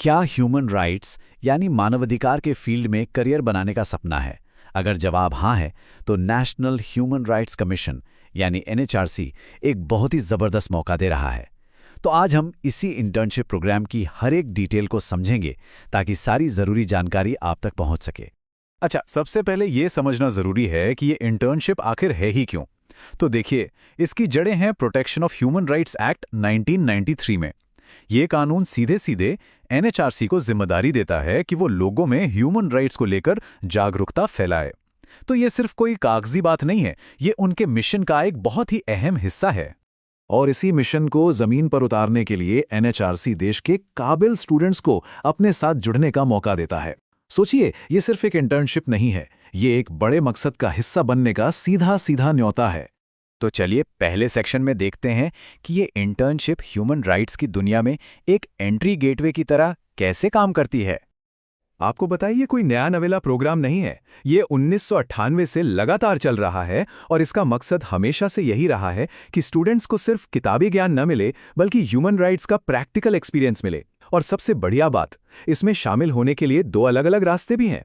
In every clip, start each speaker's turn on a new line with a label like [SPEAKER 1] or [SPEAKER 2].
[SPEAKER 1] क्या human rights यानी मानवाधिकार के फील्ड में करियर बनाने का सपना है? अगर जवाब हाँ है तो नेशनल ह्यूमन राइट्स कमीशन यानी एनएचआरसी एक बहुत ही ज़बरदस्त मौका दे रहा है। तो आज हम इसी इंटर्नशिप प्रोग्राम की हर एक डिटेल को समझेंगे ताकि सारी ज़रूरी जानकारी आप तक पहुंच सके।
[SPEAKER 2] अच्छा, सबसे पहले ये समझना जरूरी है कि ये इंटर्नशिप आखिर है ही क्यों। तो देखिए, इसकी जड़ें हैं protection of human rights act 1993 में। ये कानून सीधे सीधे एनएचआरसी को जिम्मेदारी देता है कि वो लोगों में ह्यूमन राइट्स को लेकर जागरूकता फैलाए। तो ये सिर्फ कोई कागजी बात नहीं है, ये उनके मिशन का एक बहुत ही अहम हिस्सा है। और इसी मिशन को जमीन पर उतारने के लिए एनएचआरसी देश के काबिल स्टूडेंट्स को अपने साथ जुड़ने का मौका देता है। सोचिए, ये सिर्फ एक इंटर्नशिप नहीं है, ये एक बड़े मकसद का हिस्सा बनने का सीधा सीधा न्योता है।
[SPEAKER 1] तो चलिए पहले सेक्शन में देखते हैं कि ये इंटर्नशिप ह्यूमन राइट्स की दुनिया में एक एंट्री गेटवे की तरह कैसे काम करती है।
[SPEAKER 2] आपको बताइए, कोई नया नवेला प्रोग्राम नहीं है। ये 1998 से लगातार चल रहा है और इसका मकसद हमेशा से यही रहा है कि स्टूडेंट्स को सिर्फ किताबी ज्ञान न मिले बल्कि ह्यूमन राइट्स का प्रैक्टिकल एक्सपीरियंस मिले। और सबसे बढ़िया बात, इसमें शामिल होने के लिए 2 अलग अलग रास्ते भी हैं।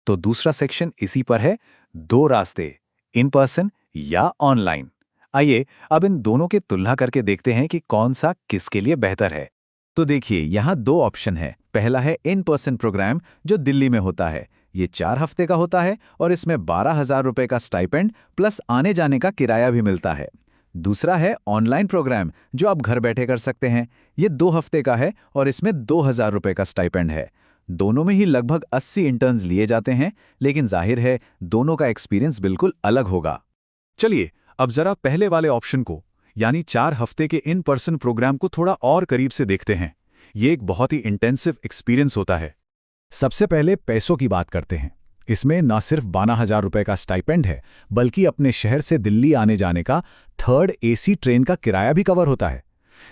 [SPEAKER 2] तो दूसरा सेक्शन इसी पर है, 2 रास्ते, इन पर्सन या ऑनलाइन। आइए अब इन दोनों की तुलना करके देखते हैं कि कौन सा किसके लिए बेहतर है। तो देखिए, यहाँ 2 ऑप्शन है। पहला है इन पर्सन प्रोग्राम जो दिल्ली में होता है। ये 4 हफ्ते का होता है और इसमें 12,000 रुपए का स्टाइपेंड प्लस आने जाने का किराया भी मिलता है। दूसरा है ऑनलाइन प्रोग्राम जो आप घर बैठे कर सकते हैं। ये 2 हफ्ते का है और इसमें 2,000 रुपए का स्टाइपेंड है। दोनों में ही लगभग 80 इंटर्न्स लिए जाते हैं, लेकिन जाहिर है दोनों का एक्सपीरियंस बिल्कुल अलग होगा। चलिए अब जरा पहले वाले ऑप्शन को, यानी 4 हफ्ते के इन पर्सन प्रोग्राम को थोड़ा और करीब से देखते हैं। ये एक बहुत ही इंटेंसिव एक्सपीरियंस होता है। सबसे पहले पैसों की बात करते हैं। इसमें न सिर्फ 12,000 रुपए का स्टाइपेंड है, बल्कि अपने शहर से दिल्ली आने जाने का 3rd AC ट्रेन का किराया भी कवर होता है।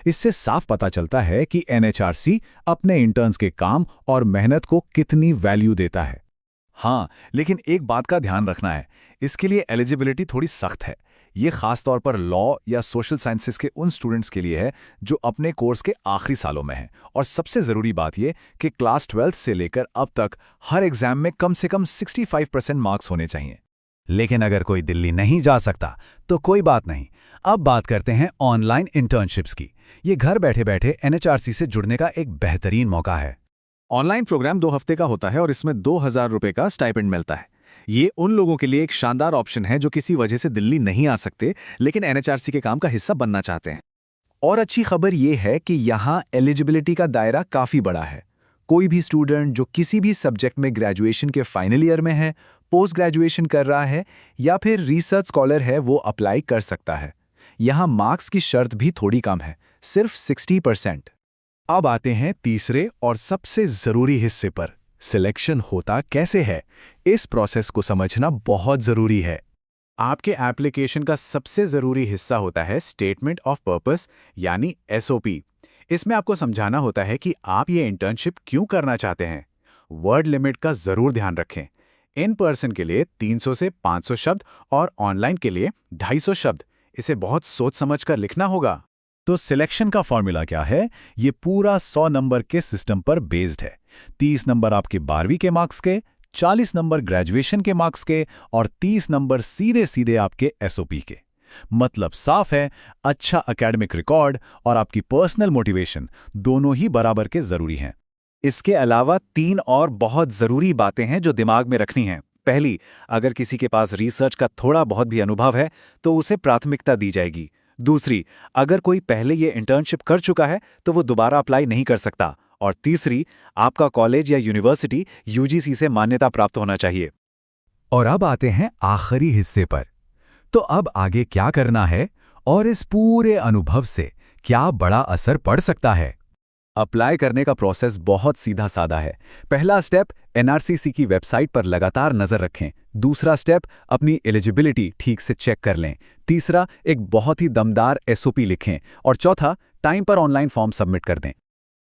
[SPEAKER 2] इससे साफ पता चलता है कि एनएचआरसी अपने इंटर्न्स के काम और मेहनत को कितनी वैल्यू देता है। हाँ, लेकिन एक बात का ध्यान रखना है, इसके लिए एलिजिबिलिटी थोड़ी सख्त है। ये खास तौर पर लॉ या सोशल साइंसेस के उन स्टूडेंट्स के लिए है जो अपने कोर्स के आखिरी सालों में हैं। और सबसे ज़रूरी बात ये कि क्लास 12 से लेकर अब तक हर एग्जाम में कम से कम 65% मार्क्स होने चाहिए।
[SPEAKER 1] लेकिन अगर कोई दिल्ली नहीं जा सकता तो कोई बात नहीं। अब बात करते हैं ऑनलाइन इंटर्नशिप्स की। ये घर बैठे बैठे एनएचआरसी से जुड़ने का एक बेहतरीन मौका है।
[SPEAKER 2] ऑनलाइन प्रोग्राम 2 हफ्ते का होता है और इसमें 2,000 रुपए का स्टाइपेंड मिलता है। ये उन लोगों के लिए एक शानदार ऑप्शन है जो किसी वजह से दिल्ली नहीं आ सकते लेकिन एनएचआरसी के काम का हिस्सा बनना चाहते हैं। और अच्छी खबर ये है कि यहाँ एलिजिबिलिटी का दायरा काफ़ी बड़ा है। कोई भी स्टूडेंट जो किसी भी सब्जेक्ट में ग्रेजुएशन के फाइनल ईयर में है, पोस्ट ग्रेजुएशन कर रहा है या फिर रिसर्च स्कॉलर है, वो अप्लाई कर सकता है। यहाँ मार्क्स की शर्त भी थोड़ी कम है, सिर्फ 60%। अब आते हैं तीसरे और सबसे ज़रूरी हिस्से पर, सिलेक्शन होता कैसे है। इस प्रोसेस को समझना बहुत ज़रूरी है। आपके एप्लीकेशन का सबसे ज़रूरी हिस्सा होता है स्टेटमेंट ऑफ पर्पस यानी SOP। इसमें आपको समझाना होता है कि आप ये इंटर्नशिप क्यों करना चाहते हैं। वर्ड लिमिट का ज़रूर ध्यान रखें। इन पर्सन के लिए 300 से 500 शब्द और ऑनलाइन के लिए 250 शब्द। इसे बहुत सोच समझ कर लिखना होगा। तो सिलेक्शन का फॉर्मूला क्या है? ये पूरा 100 नंबर के सिस्टम पर बेस्ड है। 30 नंबर आपके 12वीं के मार्क्स के, 40 नंबर ग्रेजुएशन के मार्क्स के और 30 नंबर सीधे सीधे आपके SOP के। मतलब साफ है, अच्छा एकेडमिक रिकॉर्ड और आपकी पर्सनल मोटिवेशन दोनों ही बराबर के जरूरी हैं। इसके अलावा 3 और बहुत ज़रूरी बातें हैं जो दिमाग में रखनी हैं। पहली, अगर किसी के पास रिसर्च का थोड़ा बहुत भी अनुभव है तो उसे प्राथमिकता दी जाएगी। दूसरी, अगर कोई पहले ये इंटर्नशिप कर चुका है तो वो दोबारा अप्लाई नहीं कर सकता। और तीसरी, आपका कॉलेज या यूनिवर्सिटी UGC से मान्यता प्राप्त होना चाहिए। और अब आते हैं आखिरी हिस्से पर। तो अब आगे क्या करना है और इस पूरे अनुभव से क्या बड़ा असर पड़ सकता है? अप्लाई करने का प्रोसेस बहुत सीधा साधा है। पहला स्टेप, NRCC की वेबसाइट पर लगातार नजर रखें। दूसरा स्टेप, अपनी एलिजिबिलिटी ठीक से चेक कर लें। तीसरा, एक बहुत ही दमदार SOP लिखें। और चौथा, टाइम पर ऑनलाइन फॉर्म सबमिट कर दें।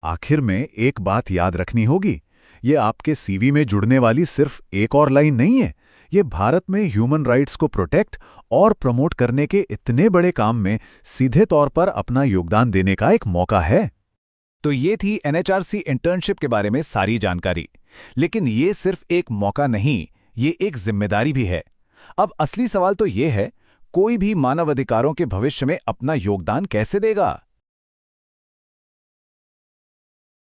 [SPEAKER 2] आखिर में एक बात याद रखनी होगी, ये आपके CV में जुड़ने वाली सिर्फ एक और लाइन नहीं है। ये भारत में ह्यूमन राइट्स को प्रोटेक्ट और प्रमोट करने के इतने बड़े काम में सीधे तौर पर अपना योगदान देने का एक मौका है।
[SPEAKER 3] तो ये थी एनएचआरसी इंटर्नशिप के बारे में सारी जानकारी। लेकिन ये सिर्फ एक मौका नहीं, ये एक जिम्मेदारी भी है। अब असली सवाल तो ये है, कोई भी मानवाधिकारों के भविष्य में अपना योगदान कैसे देगा?